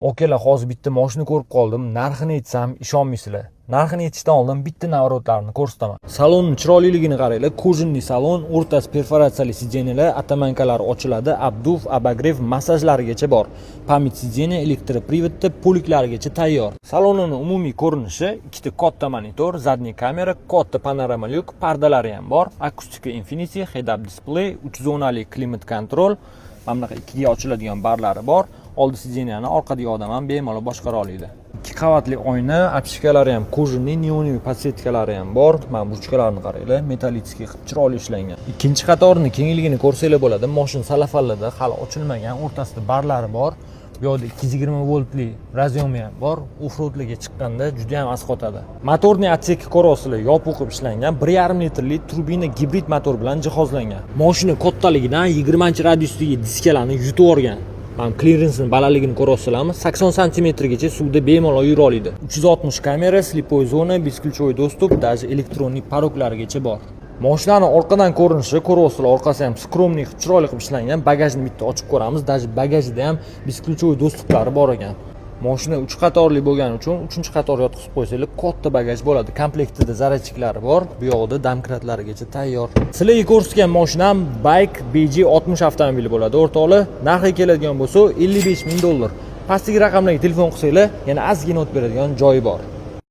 Okalar, hozir bitta mashina ko'rib qoldim. Narxini aytsam ishonmaysizlar. Narxini aytishdan oldin bitta navrotlarni ko'rsataman. Salonning chiroyliligini qaranglar. Kojinli salon, o'rtasi perforatsiyali sijenelar, atamankalar ochiladi, abduf, abagrev massajlarigacha bor. Pamit sijene, elektroprivodda poliklarigacha tayyor. Salonining umumiy ko'rinishi: ikkita katta monitor, zadniy kamera, katta panorama lyuk, pardalari ham bor, akustika Infinity, head-up display, 3 zonali klimat kontrol, mana bunaqa ikkiga ochiladigan barlari bor. Oldi sijeniyani orqadagi odam ham bemalol boshqara oladi. 2 qavatli oyna, apshikalari ham kojinli, neonoviy podsvetkalari ham bor. Mana burchkalarni qaranglar, metallический qilib chiroyli ishlangan. Ikkinchi qatorni kengligini ko'rsanglar bo'ladi. Mashina salafallada hali ochilmagan, o'rtasida barlari bor. Bu yerda 220 voltli razyomi ham bor. Offroadlarga chiqqanda juda ham asqotadi. Motorning otseki korosli yopiq qilib ishlangan, 1,5 litrli turbina gibrid motor bilan jihozlangan. Mashina kattaligidan 20 radiusdagi diskalarni yutib olgan. Ham clearancening balandligini ko'rasizlarmi? 80 sm gacha suvda bemalol yura oladi. 360 kamera, slipoy zona, beskilchoy dostup, даже elektronnik paroklarigacha bor. Mashinaning orqadan ko'rinishi ko'rasizlar, orqasi ham skromniy, chiroyli qilib ishlangan. Bagajni bitta ochib ko'ramiz. Даже bagajda ham beskilchoy dostuplari bor ekan. Mashina 3 qatorli bo'lgani uchun 3-qator yotqizib qo'ysanglar katta bagaj bo'ladi. Komplektida zaryadchiklari bor. Bu yoqda domkratlarigacha tayyor. Sizlarga ko'rsatgan mashinam Bike BG60 avtomobili bo'ladi. O'rtoqlar, narxi keladigan bo'lsa $55,000. Pastdagi raqamlarga telefon qilsanglar, yana ozgina o't beradigan joyi bor.